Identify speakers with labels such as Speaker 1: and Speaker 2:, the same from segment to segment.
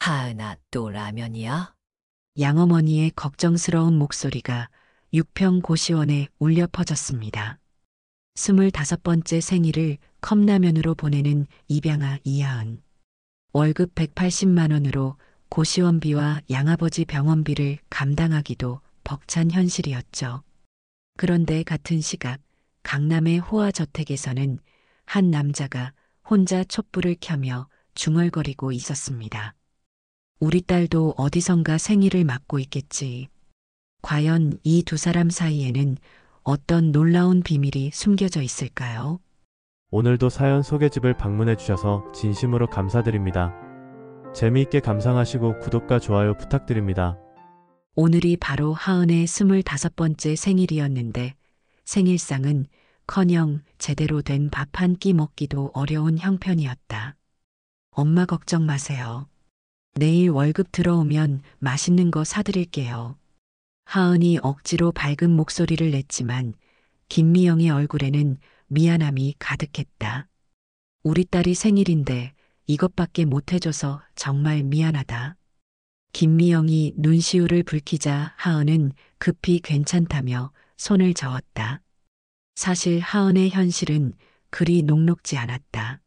Speaker 1: 하은아, 또 라면이야?
Speaker 2: 양어머니의 걱정스러운 목소리가 육평 고시원에 울려 퍼졌습니다. 25번째 생일을 컵라면으로 보내는 입양아 이하은. 월급 180만 원으로 고시원비와 양아버지 병원비를 감당하기도 벅찬 현실이었죠. 그런데 같은 시각 강남의 호화저택에서는 한 남자가 혼자 촛불을 켜며 중얼거리고 있었습니다. 우리 딸도 어디선가 생일을 맞고 있겠지. 과연 이 두 사람 사이에는 어떤 놀라운 비밀이 숨겨져 있을까요?
Speaker 3: 오늘도 사연 소개집을 방문해 주셔서 진심으로 감사드립니다. 재미있게 감상하시고 구독과 좋아요 부탁드립니다.
Speaker 2: 오늘이 바로 하은의 25번째 생일이었는데 생일상은 커녕 제대로 된 밥 한 끼 먹기도 어려운 형편이었다. 엄마 걱정 마세요. 내일 월급 들어오면 맛있는 거 사드릴게요. 하은이 억지로 밝은 목소리를 냈지만 김미영의 얼굴에는 미안함이 가득했다. 우리 딸이 생일인데 이것밖에 못 해줘서 정말 미안하다. 김미영이 눈시울을 붉히자 하은은 급히 괜찮다며 손을 저었다. 사실 하은의 현실은 그리 녹록지 않았다.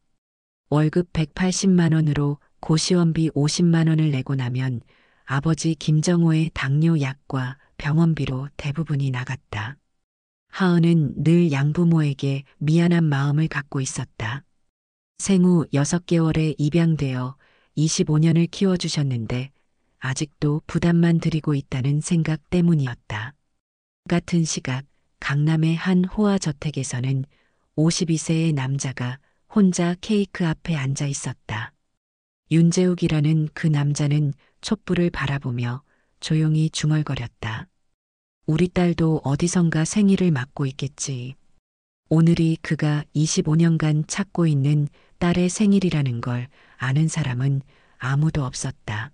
Speaker 2: 월급 180만 원으로 고시원비 50만 원을 내고 나면 아버지 김정호의 당뇨 약과 병원비로 대부분이 나갔다. 하은은 늘 양부모에게 미안한 마음을 갖고 있었다. 생후 6개월에 입양되어 25년을 키워주셨는데 아직도 부담만 드리고 있다는 생각 때문이었다. 같은 시각 강남의 한 호화저택에서는 52세의 남자가 혼자 케이크 앞에 앉아 있었다. 윤재욱이라는 그 남자는 촛불을 바라보며 조용히 중얼거렸다. 우리 딸도 어디선가 생일을 맞고 있겠지. 오늘이 그가 25년간 찾고 있는 딸의 생일이라는 걸 아는 사람은 아무도 없었다.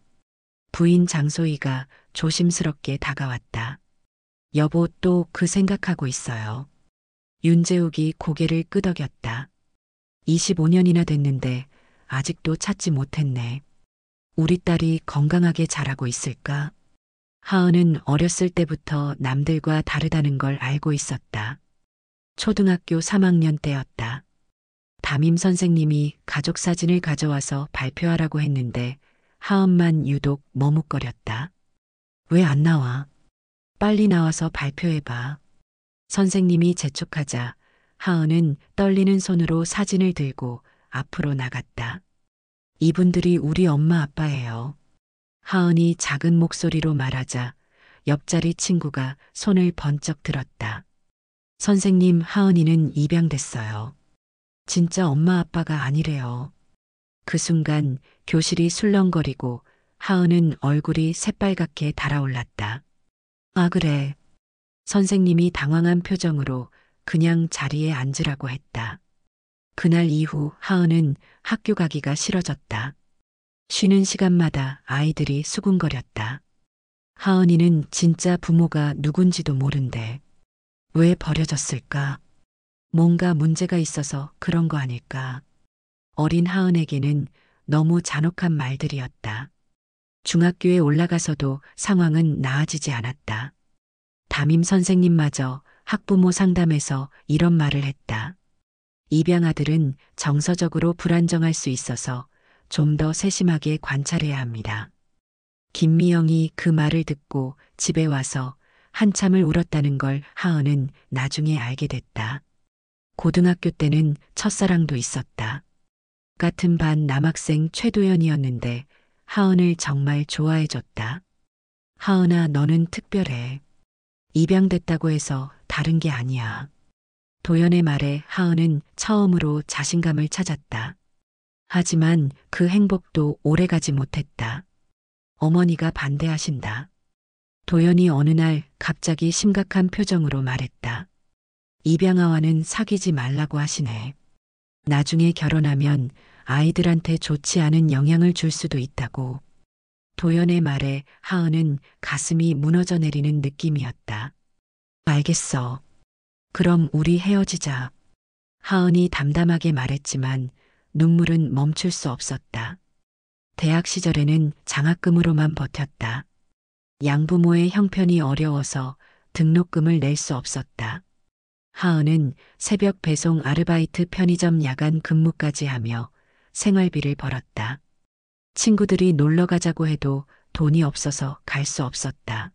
Speaker 2: 부인 장소희가 조심스럽게 다가왔다. 여보, 또 그 생각하고 있어요. 윤재욱이 고개를 끄덕였다. 25년이나 됐는데 아직도 찾지 못했네. 우리 딸이 건강하게 자라고 있을까? 하은은 어렸을 때부터 남들과 다르다는 걸 알고 있었다. 초등학교 3학년 때였다. 담임 선생님이 가족 사진을 가져와서 발표하라고 했는데 하은만 유독 머뭇거렸다. 왜 안 나와? 빨리 나와서 발표해봐. 선생님이 재촉하자 하은은 떨리는 손으로 사진을 들고 앞으로 나갔다. 이분들이 우리 엄마 아빠예요. 하은이 작은 목소리로 말하자 옆자리 친구가 손을 번쩍 들었다. 선생님, 하은이는 입양됐어요. 진짜 엄마 아빠가 아니래요. 그 순간 교실이 술렁거리고 하은은 얼굴이 새빨갛게 달아올랐다. 아, 그래. 선생님이 당황한 표정으로 그냥 자리에 앉으라고 했다. 그날 이후 하은은 학교 가기가 싫어졌다. 쉬는 시간마다 아이들이 수군거렸다. 하은이는 진짜 부모가 누군지도 모른대. 왜 버려졌을까? 뭔가 문제가 있어서 그런 거 아닐까? 어린 하은에게는 너무 잔혹한 말들이었다. 중학교에 올라가서도 상황은 나아지지 않았다. 담임 선생님마저 학부모 상담에서 이런 말을 했다. 입양아들은 정서적으로 불안정할 수 있어서 좀 더 세심하게 관찰해야 합니다. 김미영이 그 말을 듣고 집에 와서 한참을 울었다는 걸 하은은 나중에 알게 됐다. 고등학교 때는 첫사랑도 있었다. 같은 반 남학생 최도연이었는데 하은을 정말 좋아해줬다. 하은아, 너는 특별해. 입양됐다고 해서 다른 게 아니야. 도연의 말에 하은은 처음으로 자신감을 찾았다. 하지만 그 행복도 오래가지 못했다. 어머니가 반대하신다. 도연이 어느 날 갑자기 심각한 표정으로 말했다. 입양아와는 사귀지 말라고 하시네. 나중에 결혼하면 아이들한테 좋지 않은 영향을 줄 수도 있다고. 도연의 말에 하은은 가슴이 무너져 내리는 느낌이었다. 알겠어. 그럼 우리 헤어지자. 하은이 담담하게 말했지만 눈물은 멈출 수 없었다. 대학 시절에는 장학금으로만 버텼다. 양부모의 형편이 어려워서 등록금을 낼 수 없었다. 하은은 새벽 배송 아르바이트 편의점 야간 근무까지 하며 생활비를 벌었다. 친구들이 놀러 가자고 해도 돈이 없어서 갈 수 없었다.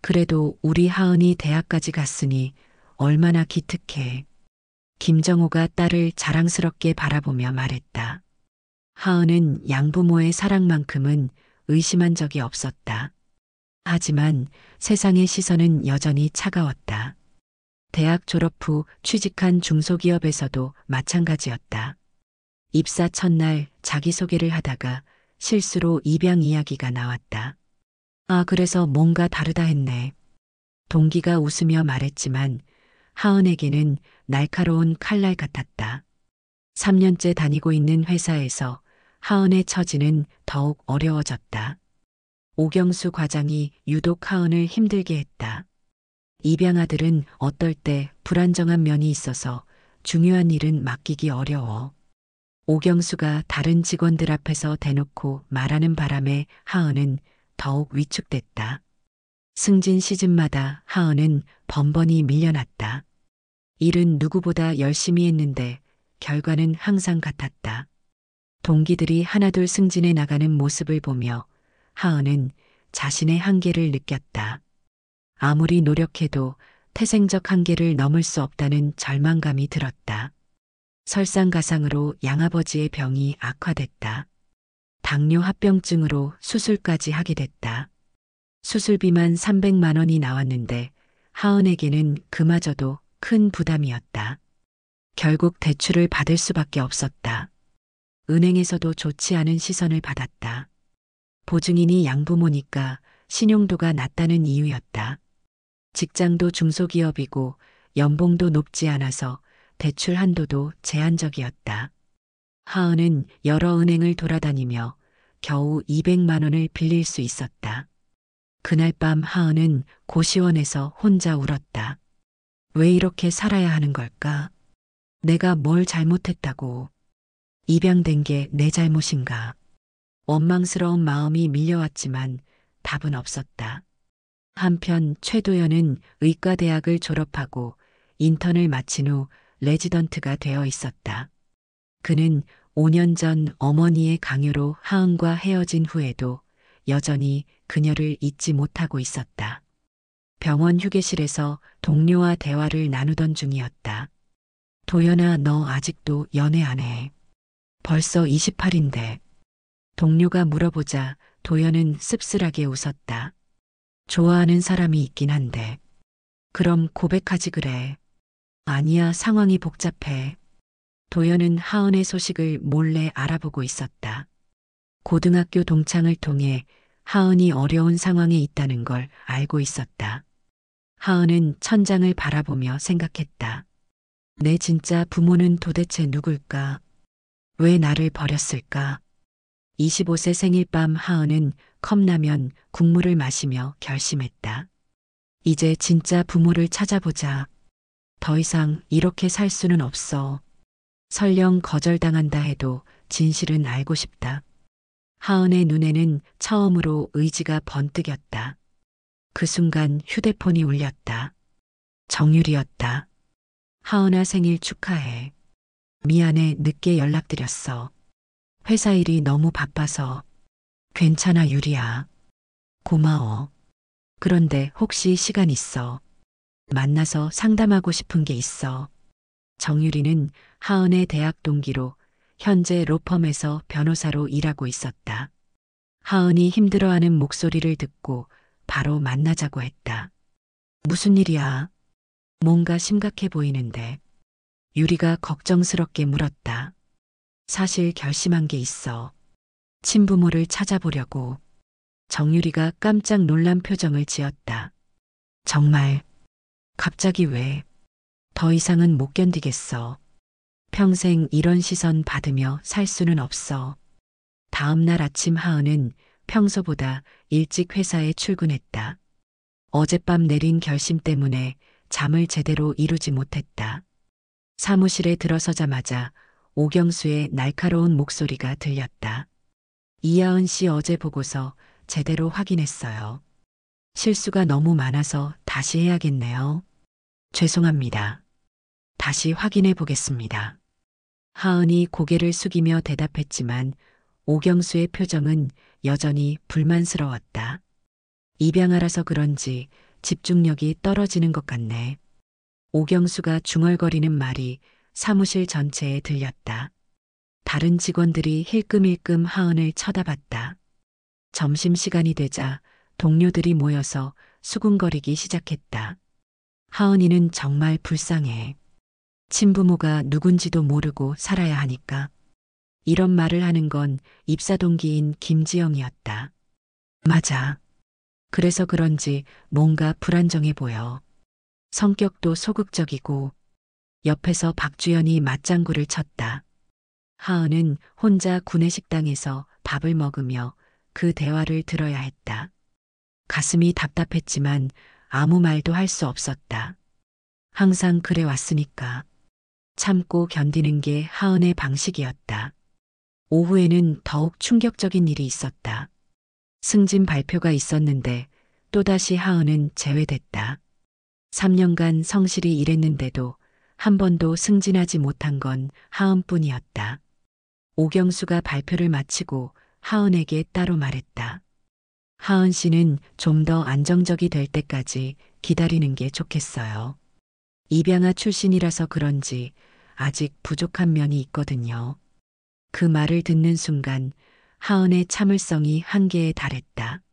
Speaker 2: 그래도 우리 하은이 대학까지 갔으니 얼마나 기특해. 김정호가 딸을 자랑스럽게 바라보며 말했다. 하은은 양부모의 사랑만큼은 의심한 적이 없었다. 하지만 세상의 시선은 여전히 차가웠다. 대학 졸업 후 취직한 중소기업에서도 마찬가지였다. 입사 첫날 자기소개를 하다가 실수로 입양 이야기가 나왔다. 아, 그래서 뭔가 다르다 했네. 동기가 웃으며 말했지만 하은에게는 날카로운 칼날 같았다. 3년째 다니고 있는 회사에서 하은의 처지는 더욱 어려워졌다. 오경수 과장이 유독 하은을 힘들게 했다. 입양아들은 어떨 때 불안정한 면이 있어서 중요한 일은 맡기기 어려워. 오경수가 다른 직원들 앞에서 대놓고 말하는 바람에 하은은 더욱 위축됐다. 승진 시즌마다 하은은 번번이 밀려났다. 일은 누구보다 열심히 했는데 결과는 항상 같았다. 동기들이 하나둘 승진해 나가는 모습을 보며 하은은 자신의 한계를 느꼈다. 아무리 노력해도 태생적 한계를 넘을 수 없다는 절망감이 들었다. 설상가상으로 양아버지의 병이 악화됐다. 당뇨 합병증으로 수술까지 하게 됐다. 수술비만 300만 원이 나왔는데 하은에게는 그마저도 큰 부담이었다. 결국 대출을 받을 수밖에 없었다. 은행에서도 좋지 않은 시선을 받았다. 보증인이 양부모니까 신용도가 낮다는 이유였다. 직장도 중소기업이고 연봉도 높지 않아서 대출 한도도 제한적이었다. 하은은 여러 은행을 돌아다니며 겨우 200만 원을 빌릴 수 있었다. 그날 밤 하은은 고시원에서 혼자 울었다. 왜 이렇게 살아야 하는 걸까? 내가 뭘 잘못했다고. 입양된 게 내 잘못인가? 원망스러운 마음이 밀려왔지만 답은 없었다. 한편 최도연은 의과대학을 졸업하고 인턴을 마친 후 레지던트가 되어 있었다. 그는 5년 전 어머니의 강요로 하은과 헤어진 후에도 여전히 그녀를 잊지 못하고 있었다. 병원 휴게실에서 동료와 대화를 나누던 중이었다. 도연아, 너 아직도 연애 안 해. 벌써 28인데. 동료가 물어보자 도연은 씁쓸하게 웃었다. 좋아하는 사람이 있긴 한데. 그럼 고백하지 그래. 아니야, 상황이 복잡해. 도연은 하은의 소식을 몰래 알아보고 있었다. 고등학교 동창을 통해 하은이 어려운 상황에 있다는 걸 알고 있었다. 하은은 천장을 바라보며 생각했다. 내 진짜 부모는 도대체 누굴까? 왜 나를 버렸을까? 25세 생일 밤 하은은 컵라면 국물을 마시며 결심했다. 이제 진짜 부모를 찾아보자. 더 이상 이렇게 살 수는 없어. 설령 거절당한다 해도 진실은 알고 싶다. 하은의 눈에는 처음으로 의지가 번뜩였다. 그 순간 휴대폰이 울렸다. 정율이었다. 하은아, 생일 축하해. 미안해, 늦게 연락드렸어. 회사 일이 너무 바빠서. 괜찮아, 유리야. 고마워. 그런데 혹시 시간 있어? 만나서 상담하고 싶은 게 있어. 정유리는 하은의 대학 동기로 현재 로펌에서 변호사로 일하고 있었다. 하은이 힘들어하는 목소리를 듣고 바로 만나자고 했다. 무슨 일이야? 뭔가 심각해 보이는데. 유리가 걱정스럽게 물었다. 사실 결심한 게 있어. 친부모를 찾아보려고. 정유리가 깜짝 놀란 표정을 지었다. 정말? 갑자기 왜? 더 이상은 못 견디겠어. 평생 이런 시선 받으며 살 수는 없어. 다음 날 아침 하은은 평소보다 일찍 회사에 출근했다. 어젯밤 내린 결심 때문에 잠을 제대로 이루지 못했다. 사무실에 들어서자마자 오경수의 날카로운 목소리가 들렸다. 이하은 씨 어제 보고서 제대로 확인했어요. 실수가 너무 많아서 다시 해야겠네요. 죄송합니다. 다시 확인해 보겠습니다. 하은이 고개를 숙이며 대답했지만 오경수의 표정은 여전히 불만스러웠다. 입양아라서 그런지 집중력이 떨어지는 것 같네. 오경수가 중얼거리는 말이 사무실 전체에 들렸다. 다른 직원들이 힐끔힐끔 하은을 쳐다봤다. 점심시간이 되자 동료들이 모여서 수군거리기 시작했다. 하은이는 정말 불쌍해. 친부모가 누군지도 모르고 살아야 하니까. 이런 말을 하는 건 입사 동기인 김지영이었다. 맞아. 그래서 그런지 뭔가 불안정해 보여. 성격도 소극적이고. 옆에서 박주연이 맞장구를 쳤다. 하은은 혼자 구내식당에서 밥을 먹으며 그 대화를 들어야 했다. 가슴이 답답했지만 아무 말도 할 수 없었다. 항상 그래 왔으니까. 참고 견디는 게 하은의 방식이었다. 오후에는 더욱 충격적인 일이 있었다. 승진 발표가 있었는데 또다시 하은은 제외됐다. 3년간 성실히 일했는데도 한 번도 승진하지 못한 건 하은뿐이었다. 오경수가 발표를 마치고 하은에게 따로 말했다. 하은 씨는 좀 더 안정적이 될 때까지 기다리는 게 좋겠어요. 입양아 출신이라서 그런지 아직 부족한 면이 있거든요. 그 말을 듣는 순간 하은의 참을성이 한계에 달했다.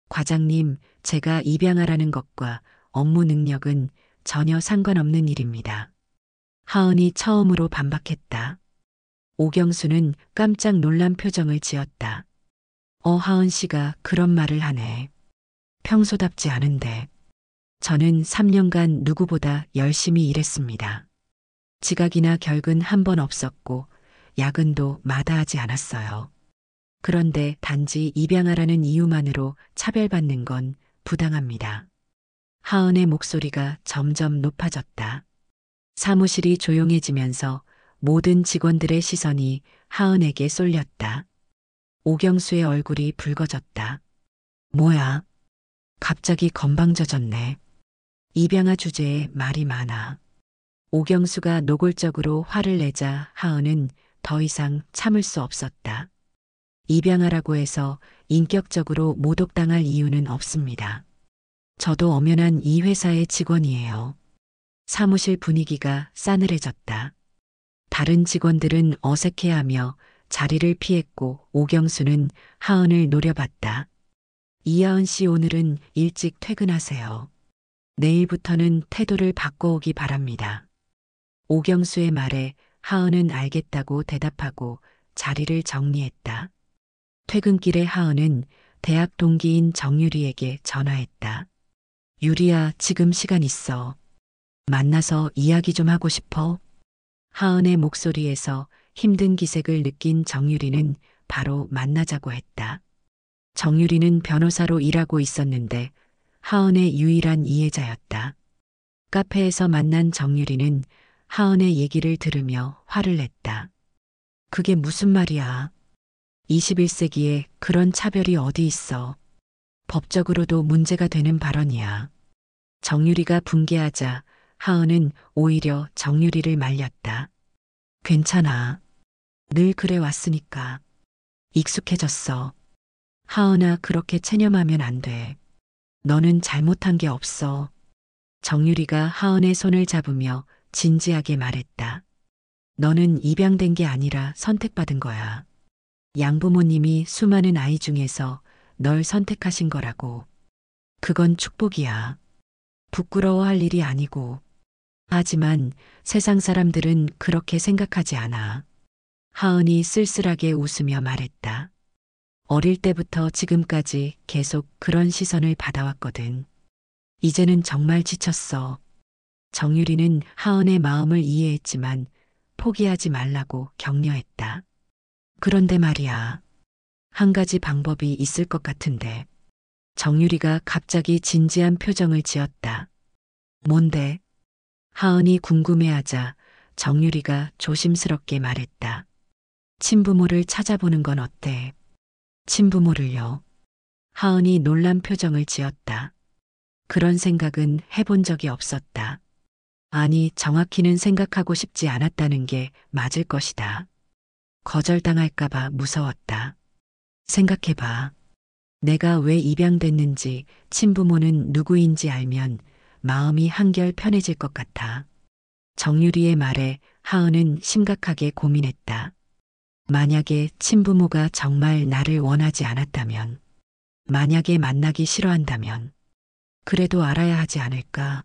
Speaker 2: 과장님, 제가 입양아라는 것과 업무 능력은 전혀 상관없는 일입니다. 하은이 처음으로 반박했다. 오경수는 깜짝 놀란 표정을 지었다. 하은 씨가 그런 말을 하네. 평소답지 않은데. 저는 3년간 누구보다 열심히 일했습니다. 지각이나 결근 한 번 없었고 야근도 마다하지 않았어요. 그런데 단지 입양아라는 이유만으로 차별받는 건 부당합니다. 하은의 목소리가 점점 높아졌다. 사무실이 조용해지면서 모든 직원들의 시선이 하은에게 쏠렸다. 오경수의 얼굴이 붉어졌다. 뭐야? 갑자기 건방져졌네. 입양아 주제에 말이 많아. 오경수가 노골적으로 화를 내자 하은은 더 이상 참을 수 없었다. 입양아라고 해서 인격적으로 모독당할 이유는 없습니다. 저도 엄연한 이 회사의 직원이에요. 사무실 분위기가 싸늘해졌다. 다른 직원들은 어색해하며 자리를 피했고 오경수는 하은을 노려봤다. 이하은 씨 오늘은 일찍 퇴근하세요. 내일부터는 태도를 바꿔오기 바랍니다. 오경수의 말에 하은은 알겠다고 대답하고 자리를 정리했다. 퇴근길에 하은은 대학 동기인 정유리에게 전화했다. 유리야, 지금 시간 있어. 만나서 이야기 좀 하고 싶어? 하은의 목소리에서 힘든 기색을 느낀 정유리는 바로 만나자고 했다. 정유리는 변호사로 일하고 있었는데 하은의 유일한 이해자였다. 카페에서 만난 정유리는 하은의 얘기를 들으며 화를 냈다. 그게 무슨 말이야? 21세기에 그런 차별이 어디 있어? 법적으로도 문제가 되는 발언이야. 정유리가 분개하자 하은은 오히려 정유리를 말렸다. 괜찮아. 늘 그래 왔으니까. 익숙해졌어. 하은아, 그렇게 체념하면 안 돼. 너는 잘못한 게 없어. 정유리가 하은의 손을 잡으며 진지하게 말했다. 너는 입양된 게 아니라 선택받은 거야. 양부모님이 수많은 아이 중에서 널 선택하신 거라고. 그건 축복이야. 부끄러워할 일이 아니고. 하지만 세상 사람들은 그렇게 생각하지 않아. 하은이 쓸쓸하게 웃으며 말했다. 어릴 때부터 지금까지 계속 그런 시선을 받아왔거든. 이제는 정말 지쳤어. 정유리는 하은의 마음을 이해했지만 포기하지 말라고 격려했다. 그런데 말이야. 한 가지 방법이 있을 것 같은데. 정유리가 갑자기 진지한 표정을 지었다. 뭔데? 하은이 궁금해하자 정유리가 조심스럽게 말했다. 친부모를 찾아보는 건 어때? 친부모를요. 하은이 놀란 표정을 지었다. 그런 생각은 해본 적이 없었다. 아니, 정확히는 생각하고 싶지 않았다는 게 맞을 것이다. 거절당할까봐 무서웠다. 생각해봐. 내가 왜 입양됐는지, 친부모는 누구인지 알면 마음이 한결 편해질 것 같아. 정유리의 말에 하은은 심각하게 고민했다. 만약에 친부모가 정말 나를 원하지 않았다면, 만약에 만나기 싫어한다면, 그래도 알아야 하지 않을까?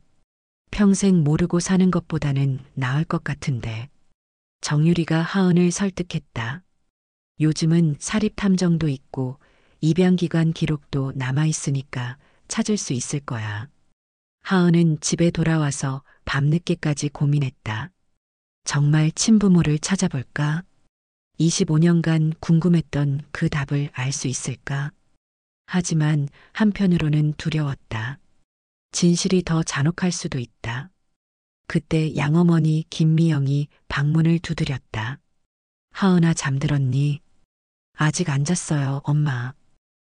Speaker 2: 평생 모르고 사는 것보다는 나을 것 같은데. 정유리가 하은을 설득했다. 요즘은 사립탐정도 있고 입양기관 기록도 남아있으니까 찾을 수 있을 거야. 하은은 집에 돌아와서 밤늦게까지 고민했다. 정말 친부모를 찾아볼까? 25년간 궁금했던 그 답을 알 수 있을까? 하지만 한편으로는 두려웠다. 진실이 더 잔혹할 수도 있다. 그때 양어머니 김미영이 방문을 두드렸다. 하은아, 잠들었니? 아직 안 잤어요, 엄마.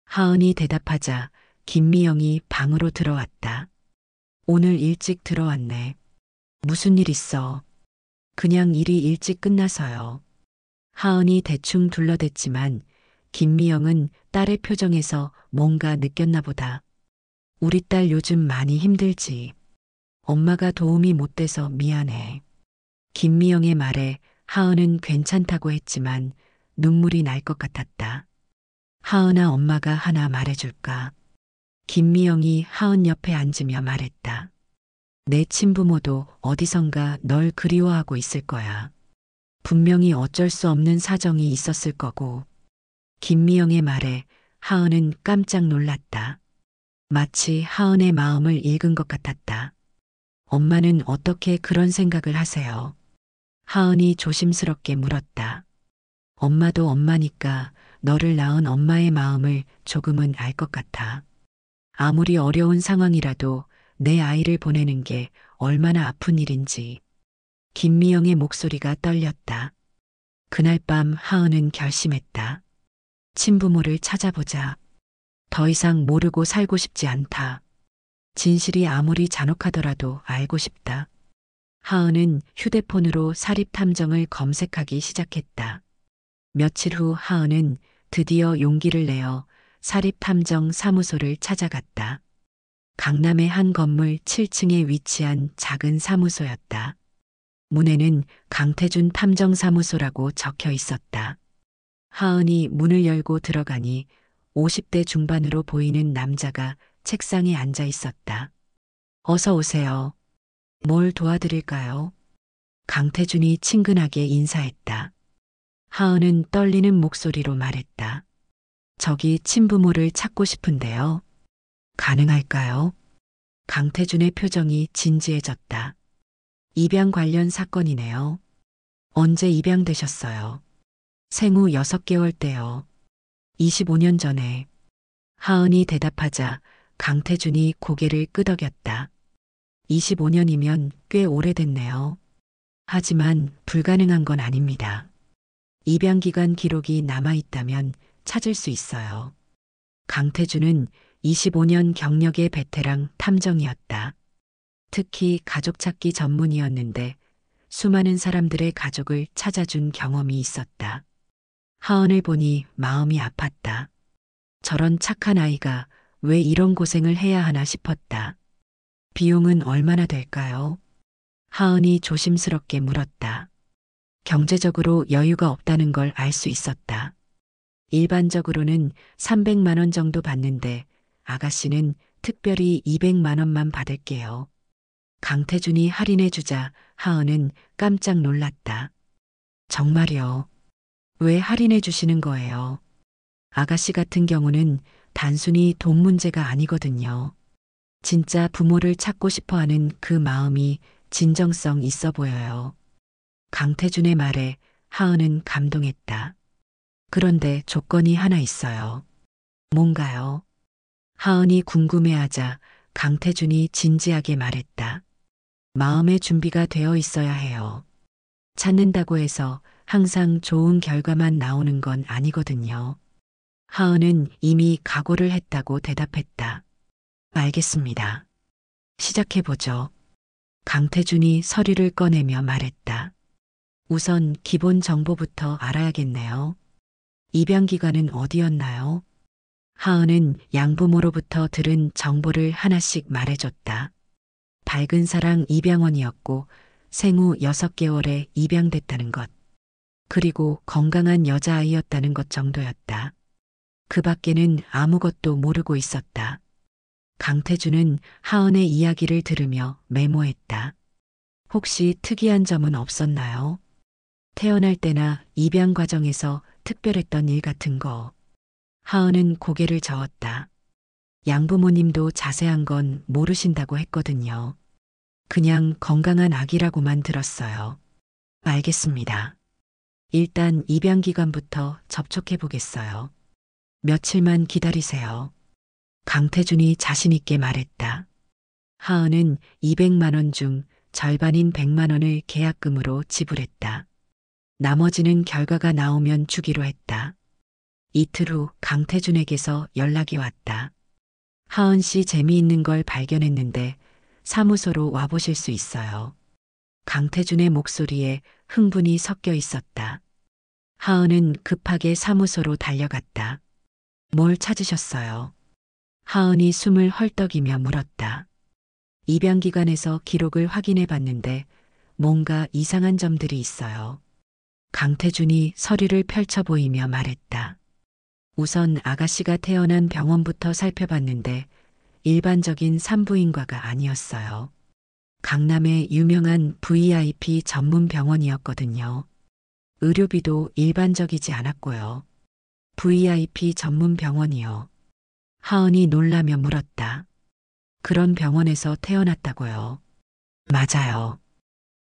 Speaker 2: 하은이 대답하자 김미영이 방으로 들어왔다. 오늘 일찍 들어왔네. 무슨 일 있어? 그냥 일이 일찍 끝나서요. 하은이 대충 둘러댔지만 김미영은 딸의 표정에서 뭔가 느꼈나 보다. 우리 딸 요즘 많이 힘들지. 엄마가 도움이 못 돼서 미안해. 김미영의 말에 하은은 괜찮다고 했지만 눈물이 날 것 같았다. 하은아, 엄마가 하나 말해줄까? 김미영이 하은 옆에 앉으며 말했다. 내 친부모도 어디선가 널 그리워하고 있을 거야. 분명히 어쩔 수 없는 사정이 있었을 거고. 김미영의 말에 하은은 깜짝 놀랐다. 마치 하은의 마음을 읽은 것 같았다. 엄마는 어떻게 그런 생각을 하세요? 하은이 조심스럽게 물었다. 엄마도 엄마니까 너를 낳은 엄마의 마음을 조금은 알 것 같아. 아무리 어려운 상황이라도 내 아이를 보내는 게 얼마나 아픈 일인지. 김미영의 목소리가 떨렸다. 그날 밤 하은은 결심했다. 친부모를 찾아보자. 더 이상 모르고 살고 싶지 않다. 진실이 아무리 잔혹하더라도 알고 싶다. 하은은 휴대폰으로 사립탐정을 검색하기 시작했다. 며칠 후 하은은 드디어 용기를 내어 사립탐정 사무소를 찾아갔다. 강남의 한 건물 7층에 위치한 작은 사무소였다. 문에는 강태준 탐정사무소라고 적혀 있었다. 하은이 문을 열고 들어가니 50대 중반으로 보이는 남자가 책상에 앉아 있었다. 어서 오세요. 뭘 도와드릴까요? 강태준이 친근하게 인사했다. 하은은 떨리는 목소리로 말했다. 저기 친부모를 찾고 싶은데요. 가능할까요? 강태준의 표정이 진지해졌다. 입양 관련 사건이네요. 언제 입양되셨어요? 생후 6개월 때요. 25년 전에. 하은이 대답하자 강태준이 고개를 끄덕였다. 25년이면 꽤 오래됐네요. 하지만 불가능한 건 아닙니다. 입양기관 기록이 남아있다면 찾을 수 있어요. 강태준은 25년 경력의 베테랑 탐정이었다. 특히 가족 찾기 전문이었는데 수많은 사람들의 가족을 찾아준 경험이 있었다. 하은을 보니 마음이 아팠다. 저런 착한 아이가 왜 이런 고생을 해야 하나 싶었다. 비용은 얼마나 될까요? 하은이 조심스럽게 물었다. 경제적으로 여유가 없다는 걸 알 수 있었다. 일반적으로는 300만 원 정도 받는데 아가씨는 특별히 200만 원만 받을게요. 강태준이 할인해주자 하은은 깜짝 놀랐다. 정말요? 왜 할인해 주시는 거예요? 아가씨 같은 경우는 단순히 돈 문제가 아니거든요. 진짜 부모를 찾고 싶어 하는 그 마음이 진정성 있어 보여요. 강태준의 말에 하은은 감동했다. 그런데 조건이 하나 있어요. 뭔가요? 하은이 궁금해하자 강태준이 진지하게 말했다. 마음의 준비가 되어 있어야 해요. 찾는다고 해서 항상 좋은 결과만 나오는 건 아니거든요. 하은은 이미 각오를 했다고 대답했다. 알겠습니다. 시작해보죠. 강태준이 서류를 꺼내며 말했다. 우선 기본 정보부터 알아야겠네요. 입양 기관은 어디였나요? 하은은 양부모로부터 들은 정보를 하나씩 말해줬다. 밝은 사랑 입양원이었고 생후 6개월에 입양됐다는 것. 그리고 건강한 여자아이였다는 것 정도였다. 그 밖에는 아무것도 모르고 있었다. 강태준은 하은의 이야기를 들으며 메모했다. 혹시 특이한 점은 없었나요? 태어날 때나 입양 과정에서 특별했던 일 같은 거. 하은은 고개를 저었다. 양부모님도 자세한 건 모르신다고 했거든요. 그냥 건강한 아기라고만 들었어요. 알겠습니다. 일단 입양 기관부터 접촉해 보겠어요. 며칠만 기다리세요. 강태준이 자신있게 말했다. 하은은 200만 원 중 절반인 100만 원을 계약금으로 지불했다. 나머지는 결과가 나오면 주기로 했다. 이틀 후 강태준에게서 연락이 왔다. 하은 씨 재미있는 걸 발견했는데 사무소로 와보실 수 있어요. 강태준의 목소리에 흥분이 섞여 있었다. 하은은 급하게 사무소로 달려갔다. 뭘 찾으셨어요? 하은이 숨을 헐떡이며 물었다. 입양기관에서 기록을 확인해 봤는데 뭔가 이상한 점들이 있어요. 강태준이 서류를 펼쳐 보이며 말했다. 우선 아가씨가 태어난 병원부터 살펴봤는데 일반적인 산부인과가 아니었어요. 강남의 유명한 VIP 전문 병원이었거든요. 의료비도 일반적이지 않았고요. VIP 전문 병원이요. 하은이 놀라며 물었다. 그런 병원에서 태어났다고요. 맞아요.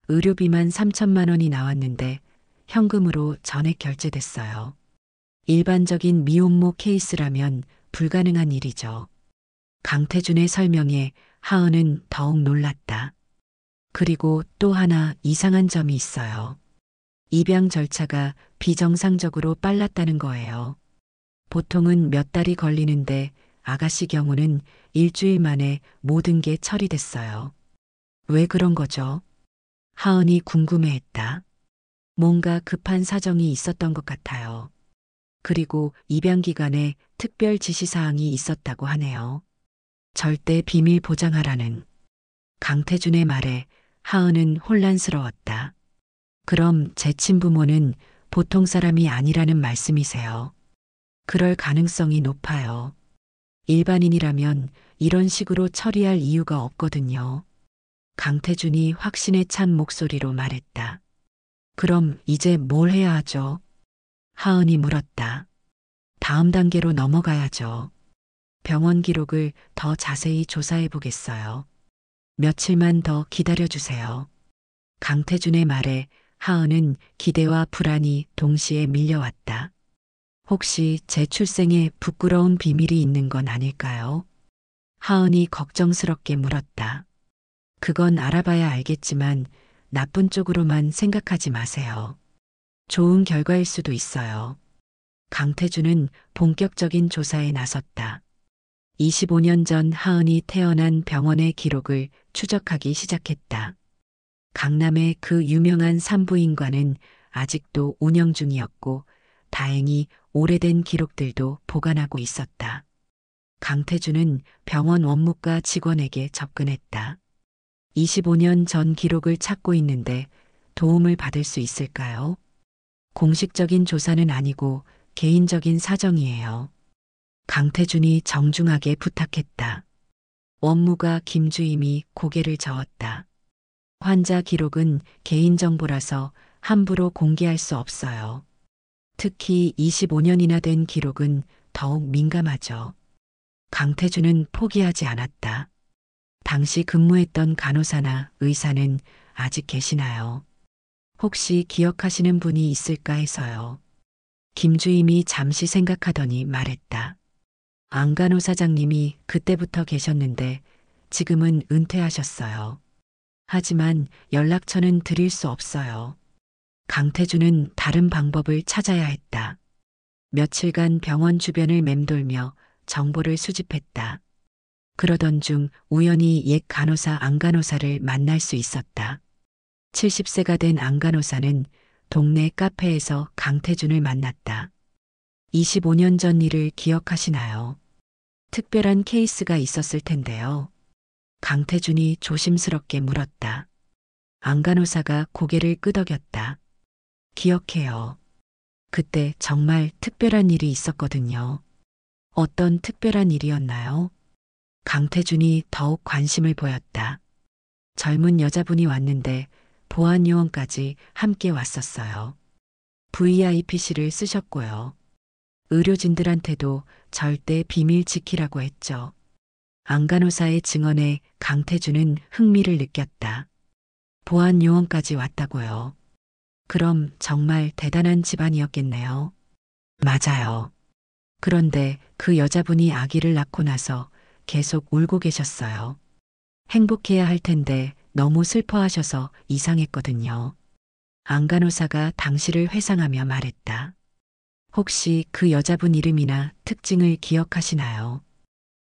Speaker 2: 의료비만 3천만 원이 나왔는데 현금으로 전액 결제됐어요. 일반적인 미혼모 케이스라면 불가능한 일이죠. 강태준의 설명에 하은은 더욱 놀랐다. 그리고 또 하나 이상한 점이 있어요. 입양 절차가 비정상적으로 빨랐다는 거예요. 보통은 몇 달이 걸리는데 아가씨 경우는 일주일 만에 모든 게 처리됐어요. 왜 그런 거죠? 하은이 궁금해했다. 뭔가 급한 사정이 있었던 것 같아요. 그리고 입양 기간에 특별 지시사항이 있었다고 하네요. 절대 비밀 보장하라는. 강태준의 말에 하은은 혼란스러웠다. 그럼 제 친부모는 보통 사람이 아니라는 말씀이세요? 그럴 가능성이 높아요. 일반인이라면 이런 식으로 처리할 이유가 없거든요. 강태준이 확신에 찬 목소리로 말했다. 그럼 이제 뭘 해야 하죠? 하은이 물었다. 다음 단계로 넘어가야죠. 병원 기록을 더 자세히 조사해 보겠어요. 며칠만 더 기다려 주세요. 강태준의 말에 하은은 기대와 불안이 동시에 밀려왔다. 혹시 제 출생에 부끄러운 비밀이 있는 건 아닐까요? 하은이 걱정스럽게 물었다. 그건 알아봐야 알겠지만 나쁜 쪽으로만 생각하지 마세요. 좋은 결과일 수도 있어요. 강태준은 본격적인 조사에 나섰다. 25년 전 하은이 태어난 병원의 기록을 추적하기 시작했다. 강남의 그 유명한 산부인과는 아직도 운영 중이었고 다행히 오래된 기록들도 보관하고 있었다. 강태준은 병원 원무과 직원에게 접근했다. 25년 전 기록을 찾고 있는데 도움을 받을 수 있을까요? 공식적인 조사는 아니고 개인적인 사정이에요. 강태준이 정중하게 부탁했다. 원무가 김주임이 고개를 저었다. 환자 기록은 개인정보라서 함부로 공개할 수 없어요. 특히 25년이나 된 기록은 더욱 민감하죠. 강태준은 포기하지 않았다. 당시 근무했던 간호사나 의사는 아직 계시나요? 혹시 기억하시는 분이 있을까 해서요. 김주임이 잠시 생각하더니 말했다. 안간호 사장님이 그때부터 계셨는데 지금은 은퇴하셨어요. 하지만 연락처는 드릴 수 없어요. 강태준은 다른 방법을 찾아야 했다. 며칠간 병원 주변을 맴돌며 정보를 수집했다. 그러던 중 우연히 옛 간호사 안간호사를 만날 수 있었다. 70세가 된 안간호사는 동네 카페에서 강태준을 만났다. 25년 전 일을 기억하시나요? 특별한 케이스가 있었을 텐데요. 강태준이 조심스럽게 물었다. 안간호사가 고개를 끄덕였다. 기억해요. 그때 정말 특별한 일이 있었거든요. 어떤 특별한 일이었나요? 강태준이 더욱 관심을 보였다. 젊은 여자분이 왔는데 보안 요원까지 함께 왔었어요. VIP실을 쓰셨고요. 의료진들한테도 절대 비밀 지키라고 했죠. 안간호사의 증언에 강태준은 흥미를 느꼈다. 보안 요원까지 왔다고요. 그럼 정말 대단한 집안이었겠네요. 맞아요. 그런데 그 여자분이 아기를 낳고 나서 계속 울고 계셨어요. 행복해야 할 텐데 너무 슬퍼하셔서 이상했거든요. 안간호사가 당시를 회상하며 말했다. 혹시 그 여자분 이름이나 특징을 기억하시나요?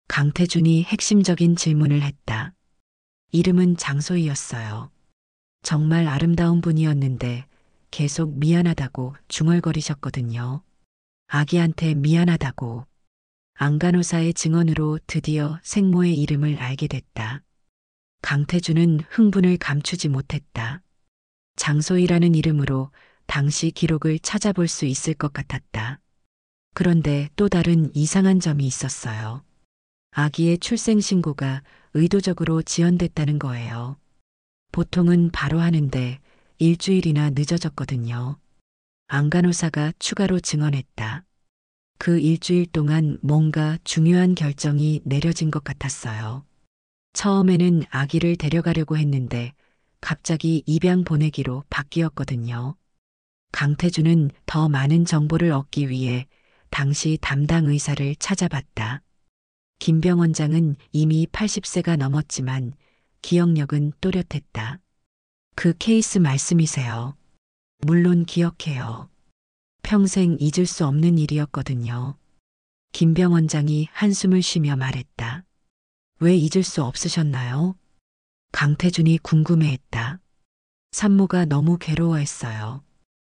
Speaker 2: 강태준이 핵심적인 질문을 했다. 이름은 장소희였어요. 정말 아름다운 분이었는데 계속 미안하다고 중얼거리셨거든요. 아기한테 미안하다고. 안간호사의 증언으로 드디어 생모의 이름을 알게 됐다. 강태준은 흥분을 감추지 못했다. 장소희라는 이름으로 당시 기록을 찾아볼 수 있을 것 같았다. 그런데 또 다른 이상한 점이 있었어요. 아기의 출생 신고가 의도적으로 지연됐다는 거예요. 보통은 바로 하는데 일주일이나 늦어졌거든요. 안간호사가 추가로 증언했다. 그 일주일 동안 뭔가 중요한 결정이 내려진 것 같았어요. 처음에는 아기를 데려가려고 했는데 갑자기 입양 보내기로 바뀌었거든요. 강태준은 더 많은 정보를 얻기 위해 당시 담당 의사를 찾아봤다. 김병 원장은 이미 80세가 넘었지만 기억력은 또렷했다. 그 케이스 말씀이세요. 물론 기억해요. 평생 잊을 수 없는 일이었거든요. 김병 원장이 한숨을 쉬며 말했다. 왜 잊을 수 없으셨나요? 강태준이 궁금해했다. 산모가 너무 괴로워했어요.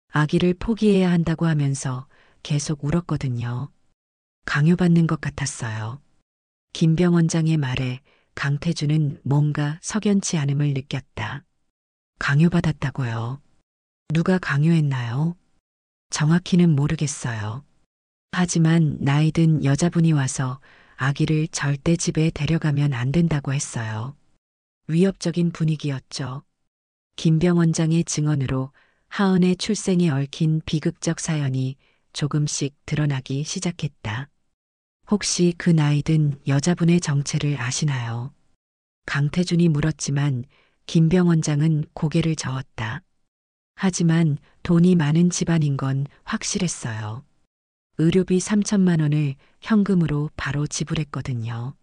Speaker 2: 아기를 포기해야 한다고 하면서 계속 울었거든요. 강요받는 것 같았어요. 김병 원장의 말에 강태준은 뭔가 석연치 않음을 느꼈다. 강요받았다고요? 누가 강요했나요? 정확히는 모르겠어요. 하지만 나이든 여자분이 와서 아기를 절대 집에 데려가면 안 된다고 했어요. 위협적인 분위기였죠. 김병 원장의 증언으로 하은의 출생에 얽힌 비극적 사연이 조금씩 드러나기 시작했다. 혹시 그 나이든 여자분의 정체를 아시나요? 강태준이 물었지만 김병 원장은 고개를 저었다. 하지만 돈이 많은 집안인 건 확실했어요. 의료비 3천만 원을 현금으로 바로 지불했거든요.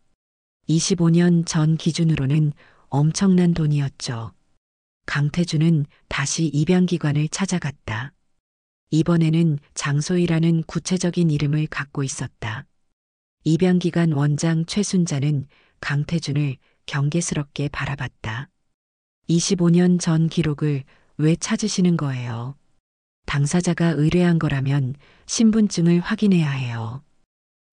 Speaker 2: 25년 전 기준으로는 엄청난 돈이었죠. 강태준은 다시 입양기관을 찾아갔다. 이번에는 장소희라는 구체적인 이름을 갖고 있었다. 입양기관 원장 최순자는 강태준을 경계스럽게 바라봤다. 25년 전 기록을 왜 찾으시는 거예요? 당사자가 의뢰한 거라면 신분증을 확인해야 해요.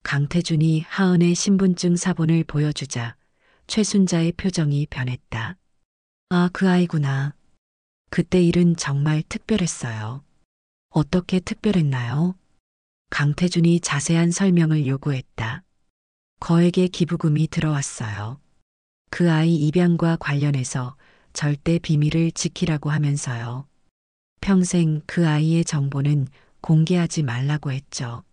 Speaker 2: 강태준이 하은의 신분증 사본을 보여주자 최순자의 표정이 변했다. 아, 그 아이구나. 그때 일은 정말 특별했어요. 어떻게 특별했나요? 강태준이 자세한 설명을 요구했다. 거액의 기부금이 들어왔어요. 그 아이 입양과 관련해서 절대 비밀을 지키라고 하면서요. 평생 그 아이의 정보는 공개하지 말라고 했죠.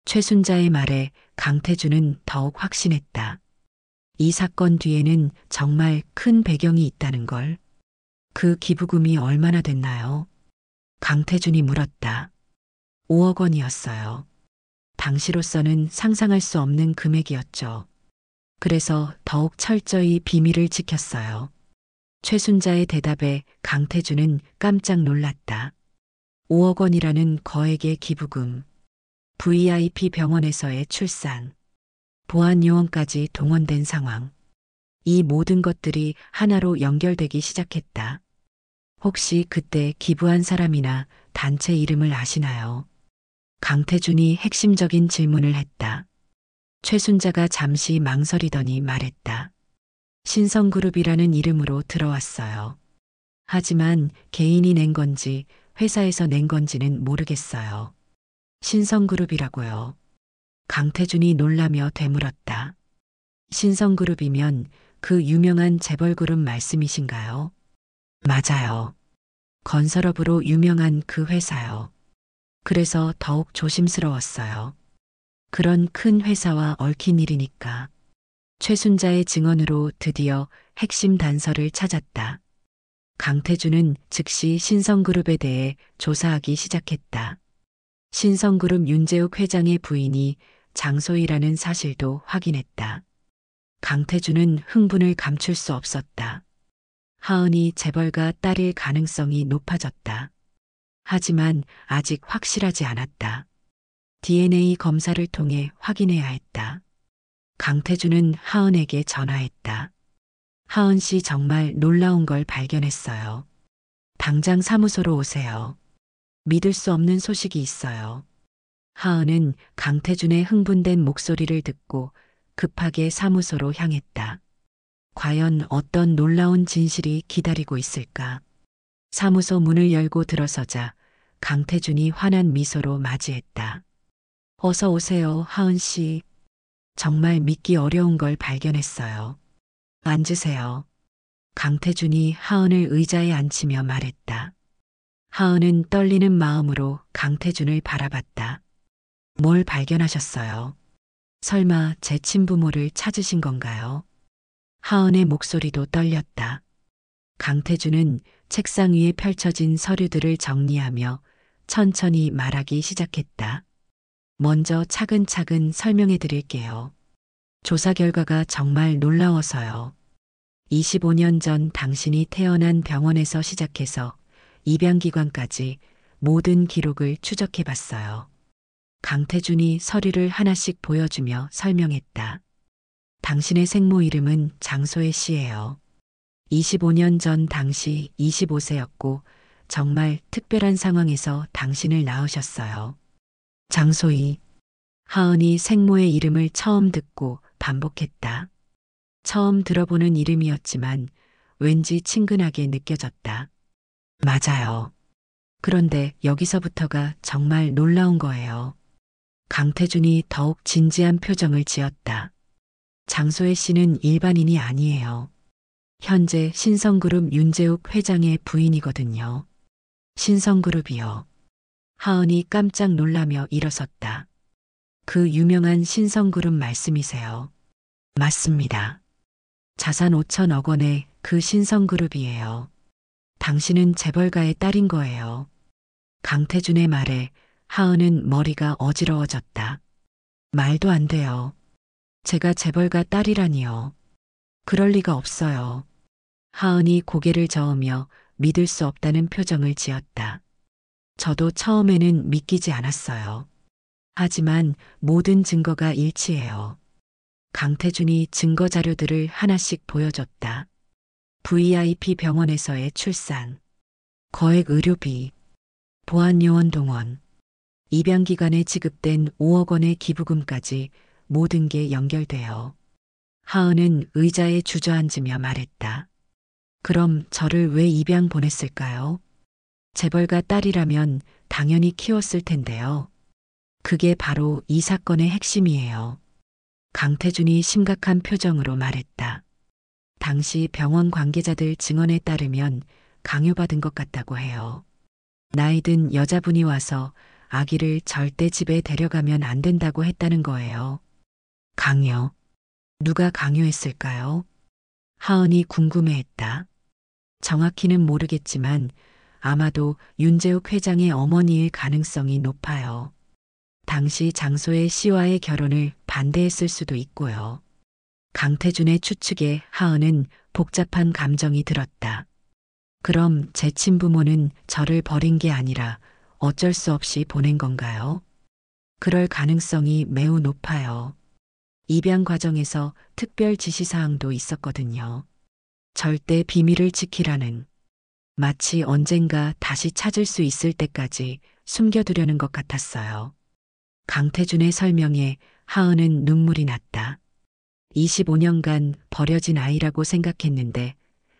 Speaker 2: 최순자의 말에 강태준은 더욱 확신했다. 이 사건 뒤에는 정말 큰 배경이 있다는 걸. 그 기부금이 얼마나 됐나요? 강태준이 물었다. 5억 원이었어요. 당시로서는 상상할 수 없는 금액이었죠. 그래서 더욱 철저히 비밀을 지켰어요. 최순자의 대답에 강태준은 깜짝 놀랐다. 5억 원이라는 거액의 기부금. VIP 병원에서의 출산, 보안 요원까지 동원된 상황. 이 모든 것들이 하나로 연결되기 시작했다. 혹시 그때 기부한 사람이나 단체 이름을 아시나요? 강태준이 핵심적인 질문을 했다. 최순자가 잠시 망설이더니 말했다. 신성그룹이라는 이름으로 들어왔어요. 하지만 개인이 낸 건지 회사에서 낸 건지는 모르겠어요. 신성그룹이라고요. 강태준이 놀라며 되물었다. 신성그룹이면 그 유명한 재벌그룹 말씀이신가요? 맞아요. 건설업으로 유명한 그 회사요. 그래서 더욱 조심스러웠어요. 그런 큰 회사와 얽힌 일이니까. 최순자의 증언으로 드디어 핵심 단서를 찾았다. 강태준은 즉시 신성그룹에 대해 조사하기 시작했다. 신성그룹 윤재욱 회장의 부인이 장소희라는 사실도 확인했다. 강태준은 흥분을 감출 수 없었다. 하은이 재벌가 딸일 가능성이 높아졌다. 하지만 아직 확실하지 않았다. DNA 검사를 통해 확인해야 했다. 강태준은 하은에게 전화했다. 하은 씨 정말 놀라운 걸 발견했어요. 당장 사무소로 오세요. 믿을 수 없는 소식이 있어요. 하은은 강태준의 흥분된 목소리를 듣고 급하게 사무소로 향했다. 과연 어떤 놀라운 진실이 기다리고 있을까? 사무소 문을 열고 들어서자 강태준이 환한 미소로 맞이했다. 어서 오세요, 하은 씨. 정말 믿기 어려운 걸 발견했어요. 앉으세요. 강태준이 하은을 의자에 앉히며 말했다. 하은은 떨리는 마음으로 강태준을 바라봤다. 뭘 발견하셨어요? 설마 제 친부모를 찾으신 건가요? 하은의 목소리도 떨렸다. 강태준은 책상 위에 펼쳐진 서류들을 정리하며 천천히 말하기 시작했다. 먼저 차근차근 설명해 드릴게요. 조사 결과가 정말 놀라워서요. 25년 전 당신이 태어난 병원에서 시작해서 입양기관까지 모든 기록을 추적해 봤어요. 강태준이 서류를 하나씩 보여주며 설명했다. 당신의 생모 이름은 장소혜 씨예요. 25년 전 당시 25세였고 정말 특별한 상황에서 당신을 낳으셨어요. 장소희. 하은이 생모의 이름을 처음 듣고 반복했다. 처음 들어보는 이름이었지만 왠지 친근하게 느껴졌다. 맞아요. 그런데 여기서부터가 정말 놀라운 거예요. 강태준이 더욱 진지한 표정을 지었다. 장소혜 씨는 일반인이 아니에요. 현재 신성그룹 윤재욱 회장의 부인이거든요. 신성그룹이요. 하은이 깜짝 놀라며 일어섰다. 그 유명한 신성그룹 말씀이세요? 맞습니다. 자산 5천억 원의 그 신성그룹이에요. 당신은 재벌가의 딸인 거예요. 강태준의 말에 하은은 머리가 어지러워졌다. 말도 안 돼요. 제가 재벌가 딸이라니요. 그럴 리가 없어요. 하은이 고개를 저으며 믿을 수 없다는 표정을 지었다. 저도 처음에는 믿기지 않았어요. 하지만 모든 증거가 일치해요. 강태준이 증거 자료들을 하나씩 보여줬다. VIP 병원에서의 출산, 거액 의료비, 보안요원 동원, 입양기관에 지급된 5억 원의 기부금까지 모든 게 연결되어 하은은 의자에 주저앉으며 말했다. 그럼 저를 왜 입양 보냈을까요? 재벌가 딸이라면 당연히 키웠을 텐데요. 그게 바로 이 사건의 핵심이에요. 강태준이 심각한 표정으로 말했다. 당시 병원 관계자들 증언에 따르면 강요받은 것 같다고 해요. 나이 든 여자분이 와서 아기를 절대 집에 데려가면 안 된다고 했다는 거예요. 강요. 누가 강요했을까요? 하은이 궁금해했다. 정확히는 모르겠지만 아마도 윤재욱 회장의 어머니일 가능성이 높아요. 당시 장소의 씨와의 결혼을 반대했을 수도 있고요. 강태준의 추측에 하은은 복잡한 감정이 들었다. 그럼 제 친부모는 저를 버린 게 아니라 어쩔 수 없이 보낸 건가요? 그럴 가능성이 매우 높아요. 입양 과정에서 특별 지시사항도 있었거든요. 절대 비밀을 지키라는, 마치 언젠가 다시 찾을 수 있을 때까지 숨겨두려는 것 같았어요. 강태준의 설명에 하은은 눈물이 났다. 25년간 버려진 아이라고 생각했는데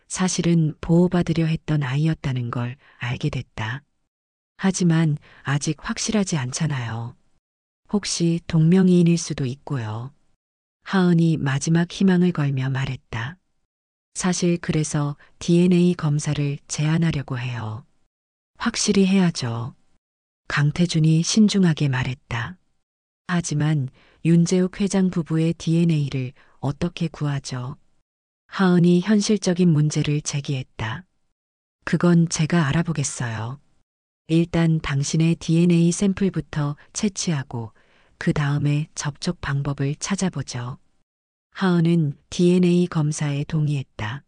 Speaker 2: 사실은 보호받으려 했던 아이였다는 걸 알게 됐다. 하지만 아직 확실하지 않잖아요. 혹시 동명이인일 수도 있고요. 하은이 마지막 희망을 걸며 말했다. 사실 그래서 DNA 검사를 제안하려고 해요. 확실히 해야죠. 강태준이 신중하게 말했다. 하지만 윤재욱 회장 부부의 DNA를 어떻게 구하죠? 하은이 현실적인 문제를 제기했다. 그건 제가 알아보겠어요. 일단 당신의 DNA 샘플부터 채취하고 그 다음에 접촉 방법을 찾아보죠. 하은은 DNA 검사에 동의했다.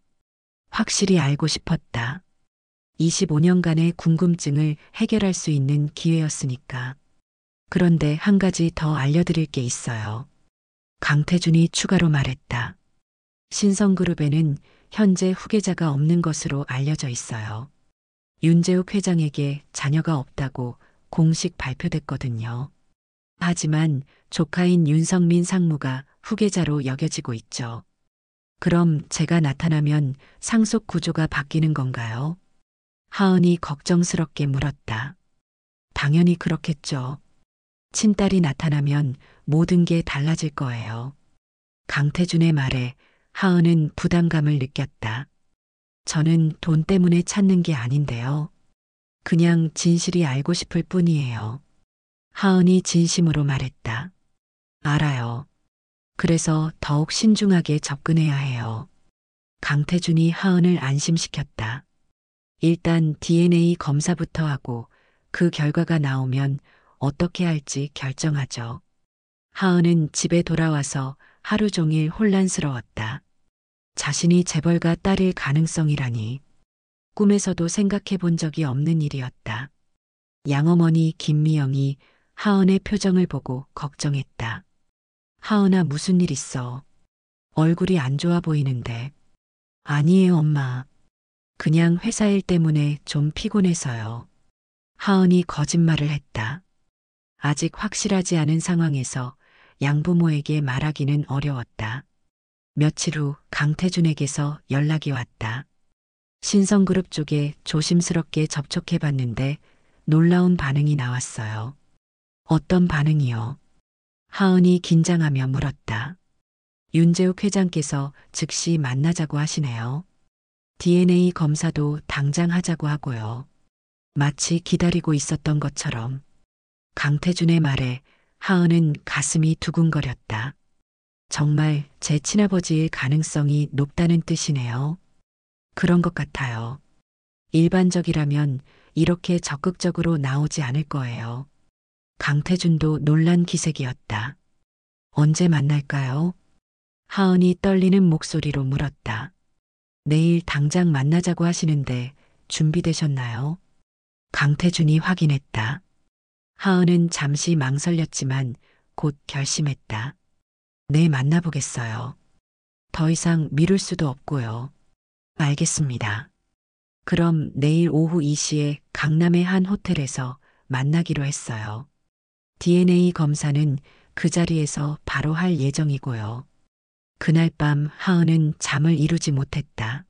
Speaker 2: 확실히 알고 싶었다. 25년간의 궁금증을 해결할 수 있는 기회였으니까. 그런데 한 가지 더 알려드릴 게 있어요. 강태준이 추가로 말했다. 신성그룹에는 현재 후계자가 없는 것으로 알려져 있어요. 윤재욱 회장에게 자녀가 없다고 공식 발표됐거든요. 하지만 조카인 윤성민 상무가 후계자로 여겨지고 있죠. 그럼 제가 나타나면 상속 구조가 바뀌는 건가요? 하은이 걱정스럽게 물었다. 당연히 그렇겠죠. 친딸이 나타나면 모든 게 달라질 거예요. 강태준의 말에 하은은 부담감을 느꼈다. 저는 돈 때문에 찾는 게 아닌데요. 그냥 진실이 알고 싶을 뿐이에요. 하은이 진심으로 말했다. 알아요. 그래서 더욱 신중하게 접근해야 해요. 강태준이 하은을 안심시켰다. 일단 DNA 검사부터 하고 그 결과가 나오면 어떻게 할지 결정하죠. 하은은 집에 돌아와서 하루 종일 혼란스러웠다. 자신이 재벌가 딸일 가능성이라니 꿈에서도 생각해 본 적이 없는 일이었다. 양어머니 김미영이 하은의 표정을 보고 걱정했다. 하은아, 무슨 일 있어? 얼굴이 안 좋아 보이는데. 아니에요, 엄마. 그냥 회사 일 때문에 좀 피곤해서요. 하은이 거짓말을 했다. 아직 확실하지 않은 상황에서 양부모에게 말하기는 어려웠다. 며칠 후 강태준에게서 연락이 왔다. 신성그룹 쪽에 조심스럽게 접촉해 봤는데 놀라운 반응이 나왔어요. 어떤 반응이요? 하은이 긴장하며 물었다. 윤재욱 회장께서 즉시 만나자고 하시네요. DNA 검사도 당장 하자고 하고요. 마치 기다리고 있었던 것처럼. 강태준의 말에 하은은 가슴이 두근거렸다. 정말 제 친아버지일 가능성이 높다는 뜻이네요. 그런 것 같아요. 일반적이라면 이렇게 적극적으로 나오지 않을 거예요. 강태준도 놀란 기색이었다. 언제 만날까요? 하은이 떨리는 목소리로 물었다. 내일 당장 만나자고 하시는데 준비되셨나요? 강태준이 확인했다. 하은은 잠시 망설였지만 곧 결심했다. 네, 만나보겠어요. 더 이상 미룰 수도 없고요. 알겠습니다. 그럼 내일 오후 2시에 강남의 한 호텔에서 만나기로 했어요. DNA 검사는 그 자리에서 바로 할 예정이고요. 그날 밤 하은은 잠을 이루지 못했다.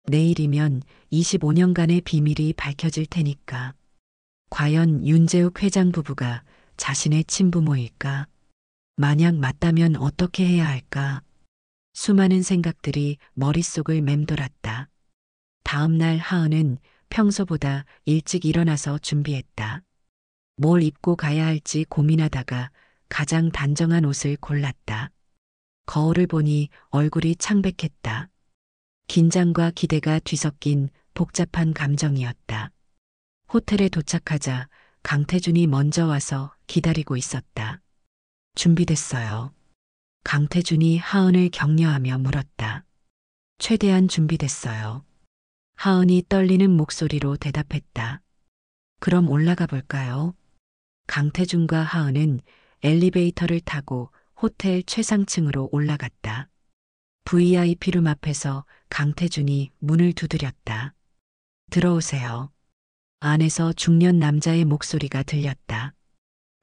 Speaker 2: 내일이면 25년간의 비밀이 밝혀질 테니까. 과연 윤재욱 회장 부부가 자신의 친부모일까? 만약 맞다면 어떻게 해야 할까? 수많은 생각들이 머릿속을 맴돌았다. 다음 날 하은은 평소보다 일찍 일어나서 준비했다. 뭘 입고 가야 할지 고민하다가 가장 단정한 옷을 골랐다. 거울을 보니 얼굴이 창백했다. 긴장과 기대가 뒤섞인 복잡한 감정이었다. 호텔에 도착하자 강태준이 먼저 와서 기다리고 있었다. 준비됐어요. 강태준이 하은을 격려하며 물었다. 최대한 준비됐어요. 하은이 떨리는 목소리로 대답했다. 그럼 올라가 볼까요? 강태준과 하은은 엘리베이터를 타고 호텔 최상층으로 올라갔다. VIP룸 앞에서 강태준이 문을 두드렸다. 들어오세요. 안에서 중년 남자의 목소리가 들렸다.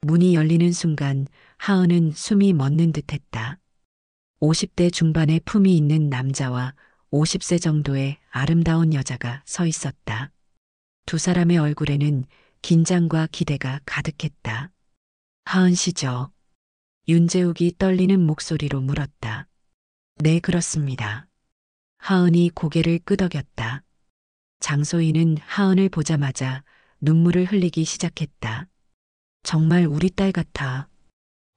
Speaker 2: 문이 열리는 순간 하은은 숨이 멎는 듯했다. 50대 중반의 품이 있는 남자와 50세 정도의 아름다운 여자가 서 있었다. 두 사람의 얼굴에는 긴장과 기대가 가득했다. 하은 씨죠? 윤재욱이 떨리는 목소리로 물었다. 네, 그렇습니다. 하은이 고개를 끄덕였다. 장소희는 하은을 보자마자 눈물을 흘리기 시작했다. 정말 우리 딸 같아.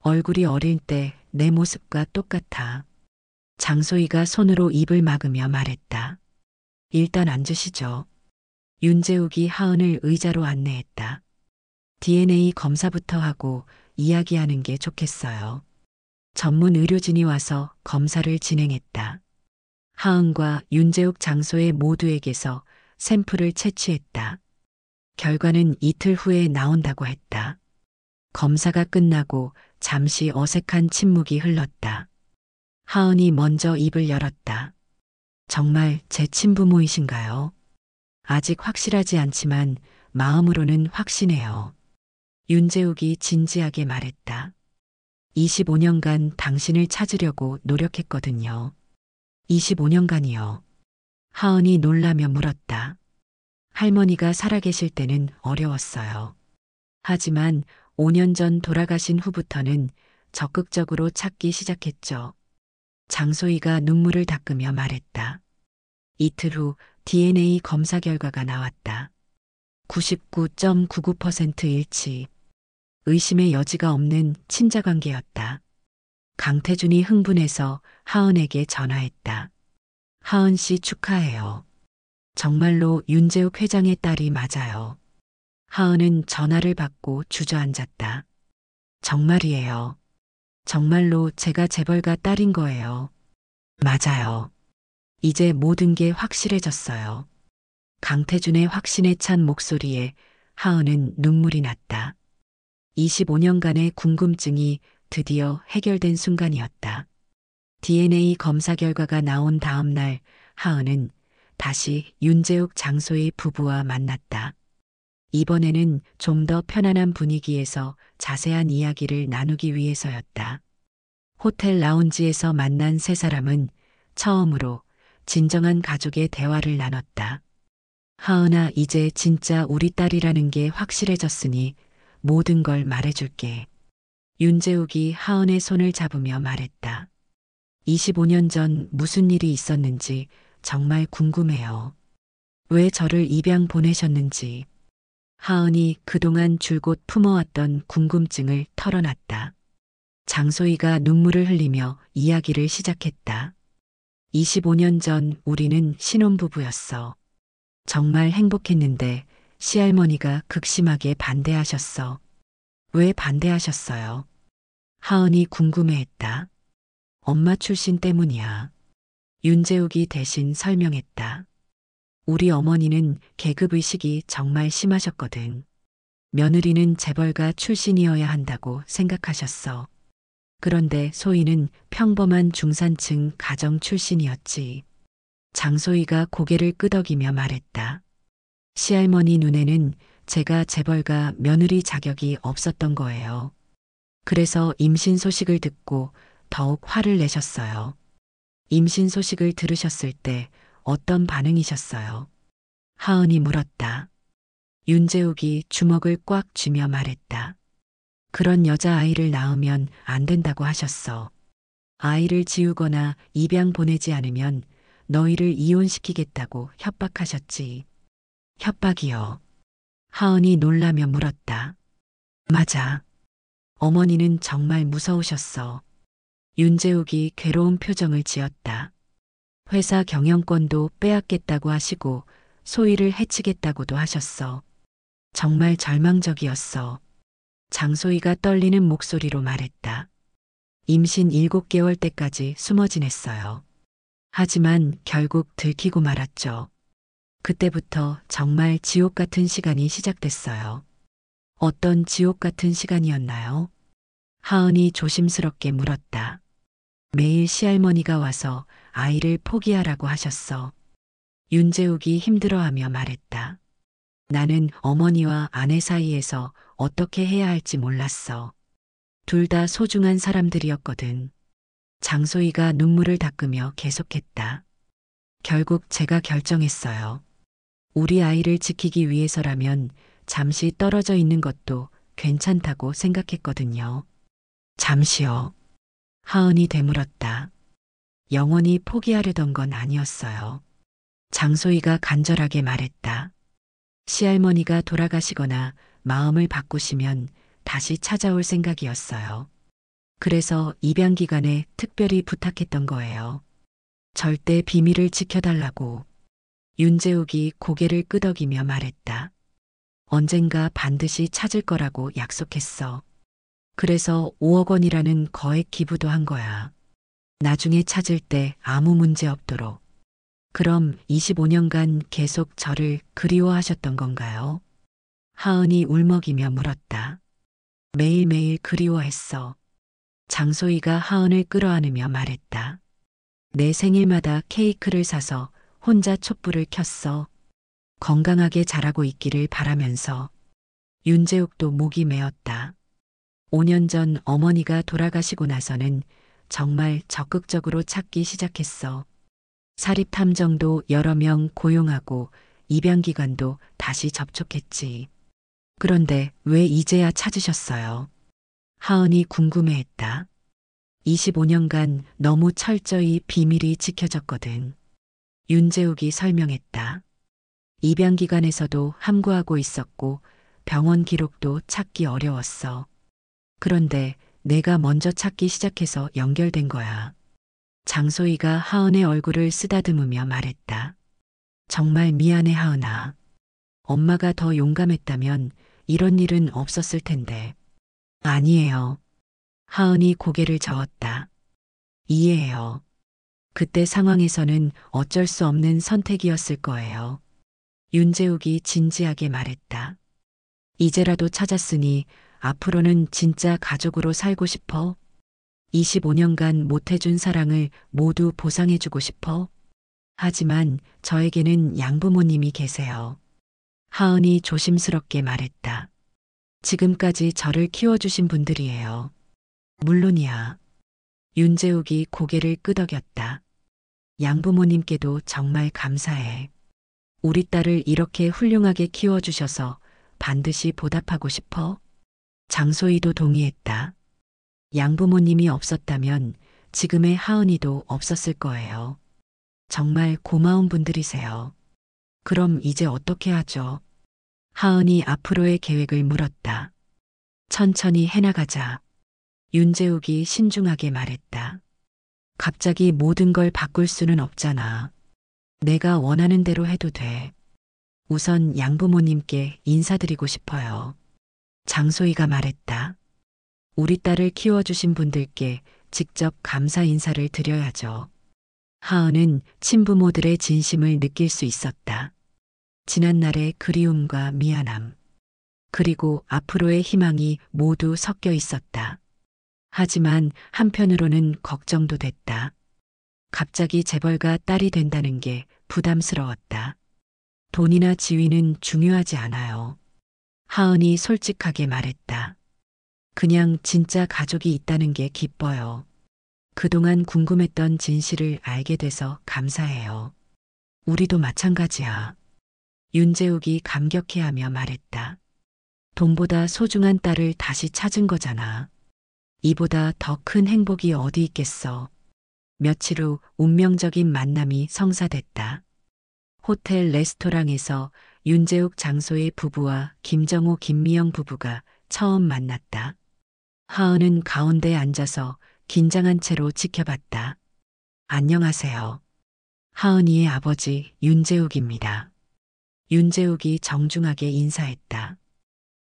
Speaker 2: 얼굴이 어릴 때 내 모습과 똑같아. 장소희가 손으로 입을 막으며 말했다. 일단 앉으시죠. 윤재욱이 하은을 의자로 안내했다. DNA 검사부터 하고 이야기하는 게 좋겠어요. 전문 의료진이 와서 검사를 진행했다. 하은과 윤재욱 장소의 모두에게서 샘플을 채취했다. 결과는 이틀 후에 나온다고 했다. 검사가 끝나고 잠시 어색한 침묵이 흘렀다. 하은이 먼저 입을 열었다. 정말 제 친부모이신가요? 아직 확실하지 않지만 마음으로는 확신해요. 윤재욱이 진지하게 말했다. 25년간 당신을 찾으려고 노력했거든요. 25년간이요. 하은이 놀라며 물었다. 할머니가 살아계실 때는 어려웠어요. 하지만 5년 전 돌아가신 후부터는 적극적으로 찾기 시작했죠. 장소희가 눈물을 닦으며 말했다. 이틀 후 DNA 검사 결과가 나왔다. 99.99% 일치. 의심의 여지가 없는 친자관계였다. 강태준이 흥분해서 하은에게 전화했다. 하은 씨 축하해요. 정말로 윤재욱 회장의 딸이 맞아요. 하은은 전화를 받고 주저앉았다. 정말이에요. 정말로 제가 재벌가 딸인 거예요. 맞아요. 이제 모든 게 확실해졌어요. 강태준의 확신에 찬 목소리에 하은은 눈물이 났다. 25년간의 궁금증이 드디어 해결된 순간이었다. DNA 검사 결과가 나온 다음 날 하은은 다시 윤재욱 장소의 부부와 만났다. 이번에는 좀 더 편안한 분위기에서 자세한 이야기를 나누기 위해서였다. 호텔 라운지에서 만난 세 사람은 처음으로 진정한 가족의 대화를 나눴다. 하은아, 이제 진짜 우리 딸이라는 게 확실해졌으니 모든 걸 말해줄게. 윤재욱이 하은의 손을 잡으며 말했다. 25년 전 무슨 일이 있었는지 정말 궁금해요. 왜 저를 입양 보내셨는지. 하은이 그동안 줄곧 품어왔던 궁금증을 털어놨다. 장소희가 눈물을 흘리며 이야기를 시작했다. 25년 전 우리는 신혼부부였어. 정말 행복했는데 시할머니가 극심하게 반대하셨어. 왜 반대하셨어요? 하은이 궁금해했다. 엄마 출신 때문이야. 윤재욱이 대신 설명했다. 우리 어머니는 계급의식이 정말 심하셨거든. 며느리는 재벌가 출신이어야 한다고 생각하셨어. 그런데 소희는 평범한 중산층 가정 출신이었지. 장소희가 고개를 끄덕이며 말했다. 시할머니 눈에는 제가 재벌가 며느리 자격이 없었던 거예요. 그래서 임신 소식을 듣고 더욱 화를 내셨어요. 임신 소식을 들으셨을 때 어떤 반응이셨어요? 하은이 물었다. 윤재욱이 주먹을 꽉 쥐며 말했다. 그런 여자아이를 낳으면 안 된다고 하셨어. 아이를 지우거나 입양 보내지 않으면 너희를 이혼시키겠다고 협박하셨지. 협박이요. 하은이 놀라며 물었다. 맞아. 어머니는 정말 무서우셨어. 윤재욱이 괴로운 표정을 지었다. 회사 경영권도 빼앗겠다고 하시고 소희를 해치겠다고도 하셨어. 정말 절망적이었어. 장소희가 떨리는 목소리로 말했다. 임신 7개월 때까지 숨어 지냈어요. 하지만 결국 들키고 말았죠. 그때부터 정말 지옥 같은 시간이 시작됐어요. 어떤 지옥 같은 시간이었나요? 하은이 조심스럽게 물었다. 매일 시할머니가 와서 아이를 포기하라고 하셨어. 윤재욱이 힘들어하며 말했다. 나는 어머니와 아내 사이에서 어떻게 해야 할지 몰랐어. 둘 다 소중한 사람들이었거든. 장소희가 눈물을 닦으며 계속했다. 결국 제가 결정했어요. 우리 아이를 지키기 위해서라면 잠시 떨어져 있는 것도 괜찮다고 생각했거든요. 잠시요. 하은이 되물었다. 영원히 포기하려던 건 아니었어요. 장소희가 간절하게 말했다. 시할머니가 돌아가시거나 마음을 바꾸시면 다시 찾아올 생각이었어요. 그래서 입양 기간에 특별히 부탁했던 거예요. 절대 비밀을 지켜달라고. 윤재욱이 고개를 끄덕이며 말했다. 언젠가 반드시 찾을 거라고 약속했어. 그래서 5억 원이라는 거액 기부도 한 거야. 나중에 찾을 때 아무 문제 없도록. 그럼 25년간 계속 저를 그리워하셨던 건가요? 하은이 울먹이며 물었다. 매일매일 그리워했어. 장소희가 하은을 끌어안으며 말했다. 내 생일마다 케이크를 사서 혼자 촛불을 켰어. 건강하게 자라고 있기를 바라면서. 윤재욱도 목이 메었다. 5년 전 어머니가 돌아가시고 나서는 정말 적극적으로 찾기 시작했어. 사립탐정도 여러 명 고용하고 입양기관도 다시 접촉했지. 그런데 왜 이제야 찾으셨어요? 하은이 궁금해했다. 25년간 너무 철저히 비밀이 지켜졌거든. 윤재욱이 설명했다. 입양기관에서도 함구하고 있었고 병원 기록도 찾기 어려웠어. 그런데 내가 먼저 찾기 시작해서 연결된 거야. 장소희가 하은의 얼굴을 쓰다듬으며 말했다. 정말 미안해 하은아. 엄마가 더 용감했다면 이런 일은 없었을 텐데. 아니에요. 하은이 고개를 저었다. 이해해요. 그때 상황에서는 어쩔 수 없는 선택이었을 거예요. 윤재욱이 진지하게 말했다. 이제라도 찾았으니 앞으로는 진짜 가족으로 살고 싶어? 25년간 못해준 사랑을 모두 보상해주고 싶어? 하지만 저에게는 양부모님이 계세요. 하은이 조심스럽게 말했다. 지금까지 저를 키워주신 분들이에요. 물론이야. 윤재욱이 고개를 끄덕였다. 양부모님께도 정말 감사해. 우리 딸을 이렇게 훌륭하게 키워주셔서 반드시 보답하고 싶어? 장소희도 동의했다. 양부모님이 없었다면 지금의 하은이도 없었을 거예요. 정말 고마운 분들이세요. 그럼 이제 어떻게 하죠? 하은이 앞으로의 계획을 물었다. 천천히 해나가자. 윤재욱이 신중하게 말했다. 갑자기 모든 걸 바꿀 수는 없잖아. 내가 원하는 대로 해도 돼. 우선 양부모님께 인사드리고 싶어요. 장소희가 말했다. 우리 딸을 키워주신 분들께 직접 감사 인사를 드려야죠. 하은은 친부모들의 진심을 느낄 수 있었다. 지난날의 그리움과 미안함, 그리고 앞으로의 희망이 모두 섞여 있었다. 하지만 한편으로는 걱정도 됐다. 갑자기 재벌가 딸이 된다는 게 부담스러웠다. 돈이나 지위는 중요하지 않아요. 하은이 솔직하게 말했다. 그냥 진짜 가족이 있다는 게 기뻐요. 그동안 궁금했던 진실을 알게 돼서 감사해요. 우리도 마찬가지야. 윤재욱이 감격해하며 말했다. 돈보다 소중한 딸을 다시 찾은 거잖아. 이보다 더 큰 행복이 어디 있겠어. 며칠 후 운명적인 만남이 성사됐다. 호텔 레스토랑에서 윤재욱 장소의 부부와 김정호 김미영 부부가 처음 만났다. 하은은 가운데 앉아서 긴장한 채로 지켜봤다. 안녕하세요. 하은이의 아버지 윤재욱입니다. 윤재욱이 정중하게 인사했다.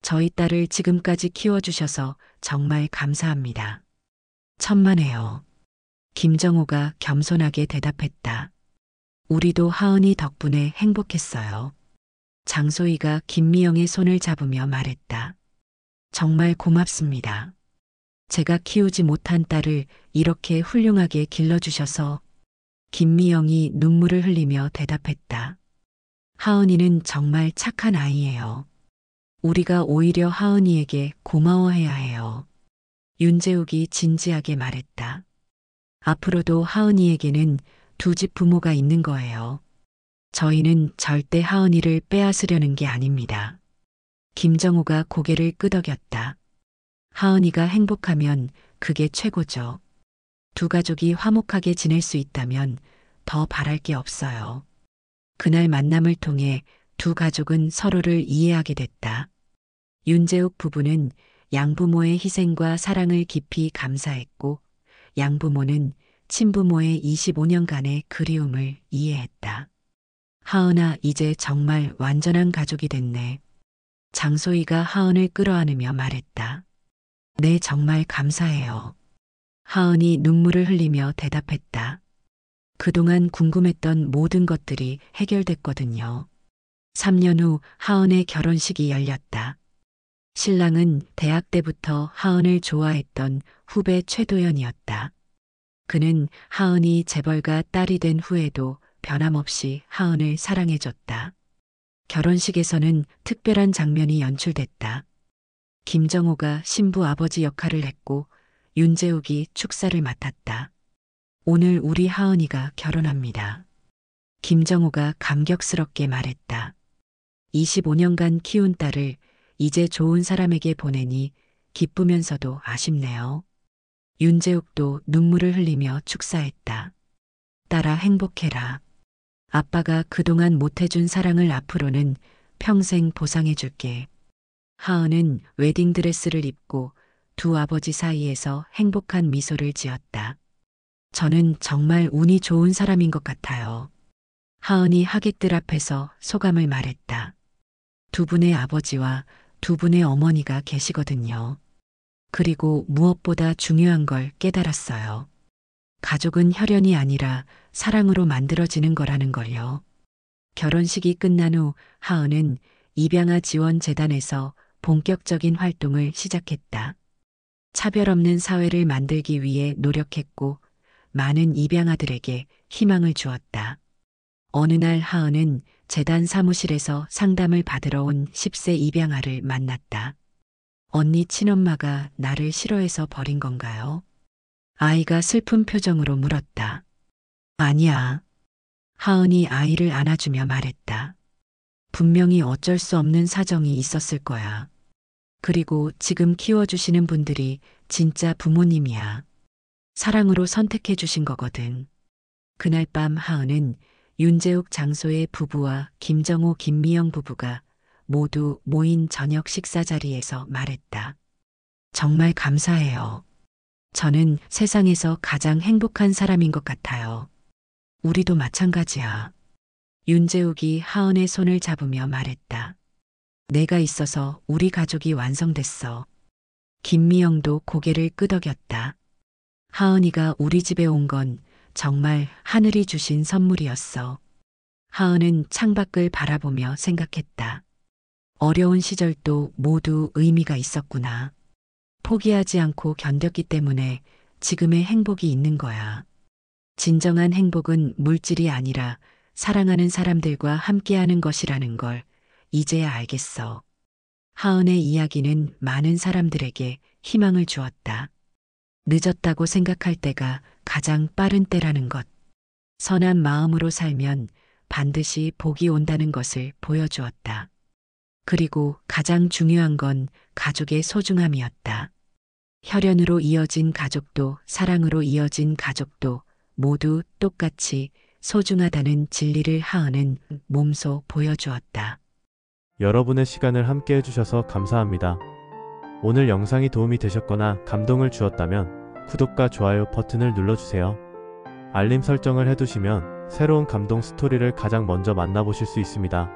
Speaker 2: 저희 딸을 지금까지 키워주셔서 정말 감사합니다. 천만에요. 김정호가 겸손하게 대답했다. 우리도 하은이 덕분에 행복했어요. 장소희가 김미영의 손을 잡으며 말했다. 정말 고맙습니다. 제가 키우지 못한 딸을 이렇게 훌륭하게 길러주셔서. 김미영이 눈물을 흘리며 대답했다. 하은이는 정말 착한 아이예요. 우리가 오히려 하은이에게 고마워해야 해요. 윤재욱이 진지하게 말했다. 앞으로도 하은이에게는 두 집 부모가 있는 거예요. 저희는 절대 하은이를 빼앗으려는 게 아닙니다. 김정우가 고개를 끄덕였다. 하은이가 행복하면 그게 최고죠. 두 가족이 화목하게 지낼 수 있다면 더 바랄 게 없어요. 그날 만남을 통해 두 가족은 서로를 이해하게 됐다. 윤재욱 부부는 양부모의 희생과 사랑을 깊이 감사했고 양부모는 친부모의 25년간의 그리움을 이해했다. 하은아, 이제 정말 완전한 가족이 됐네. 장소희가 하은을 끌어안으며 말했다. 네, 정말 감사해요. 하은이 눈물을 흘리며 대답했다. 그동안 궁금했던 모든 것들이 해결됐거든요. 3년 후 하은의 결혼식이 열렸다. 신랑은 대학 때부터 하은을 좋아했던 후배 최도연이었다. 그는 하은이 재벌가 딸이 된 후에도 변함없이 하은을 사랑해줬다. 결혼식에서는 특별한 장면이 연출됐다. 김정호가 신부 아버지 역할을 했고 윤재욱이 축사를 맡았다. 오늘 우리 하은이가 결혼합니다. 김정호가 감격스럽게 말했다. 25년간 키운 딸을 이제 좋은 사람에게 보내니 기쁘면서도 아쉽네요. 윤재욱도 눈물을 흘리며 축사했다. 딸아, 행복해라. 아빠가 그동안 못해준 사랑을 앞으로는 평생 보상해줄게. 하은은 웨딩드레스를 입고 두 아버지 사이에서 행복한 미소를 지었다. 저는 정말 운이 좋은 사람인 것 같아요. 하은이 하객들 앞에서 소감을 말했다. 두 분의 아버지와 두 분의 어머니가 계시거든요. 그리고 무엇보다 중요한 걸 깨달았어요. 가족은 혈연이 아니라 사랑으로 만들어지는 거라는 걸요. 결혼식이 끝난 후 하은은 입양아 지원 재단에서 본격적인 활동을 시작했다. 차별 없는 사회를 만들기 위해 노력했고 많은 입양아들에게 희망을 주었다. 어느 날 하은은 재단 사무실에서 상담을 받으러 온 10세 입양아를 만났다. 언니 친엄마가 나를 싫어해서 버린 건가요? 아이가 슬픈 표정으로 물었다. 아니야. 하은이 아이를 안아주며 말했다. 분명히 어쩔 수 없는 사정이 있었을 거야. 그리고 지금 키워주시는 분들이 진짜 부모님이야. 사랑으로 선택해 주신 거거든. 그날 밤 하은은 윤재욱 장소의 부부와 김정호 김미영 부부가 모두 모인 저녁 식사 자리에서 말했다. 정말 감사해요. 저는 세상에서 가장 행복한 사람인 것 같아요. 우리도 마찬가지야. 윤재욱이 하은의 손을 잡으며 말했다. 내가 있어서 우리 가족이 완성됐어. 김미영도 고개를 끄덕였다. 하은이가 우리 집에 온 건 정말 하늘이 주신 선물이었어. 하은은 창밖을 바라보며 생각했다. 어려운 시절도 모두 의미가 있었구나. 포기하지 않고 견뎠기 때문에 지금의 행복이 있는 거야. 진정한 행복은 물질이 아니라 사랑하는 사람들과 함께하는 것이라는 걸 이제야 알겠어. 하은의 이야기는 많은 사람들에게 희망을 주었다. 늦었다고 생각할 때가 가장 빠른 때라는 것. 선한 마음으로 살면 반드시 복이 온다는 것을 보여주었다. 그리고 가장 중요한 건 가족의 소중함이었다. 혈연으로 이어진 가족도 사랑으로 이어진 가족도 모두 똑같이 소중하다는 진리를 하은은 몸소 보여주었다.
Speaker 3: 여러분의 시간을 함께 해주셔서 감사합니다. 오늘 영상이 도움이 되셨거나 감동을 주었다면 구독과 좋아요 버튼을 눌러주세요. 알림 설정을 해두시면 새로운 감동 스토리를 가장 먼저 만나보실 수 있습니다.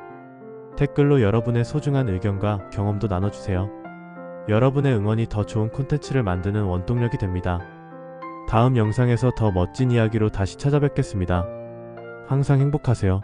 Speaker 3: 댓글로 여러분의 소중한 의견과 경험도 나눠주세요. 여러분의 응원이 더 좋은 콘텐츠를 만드는 원동력이 됩니다. 다음 영상에서 더 멋진 이야기로 다시 찾아뵙겠습니다. 항상 행복하세요.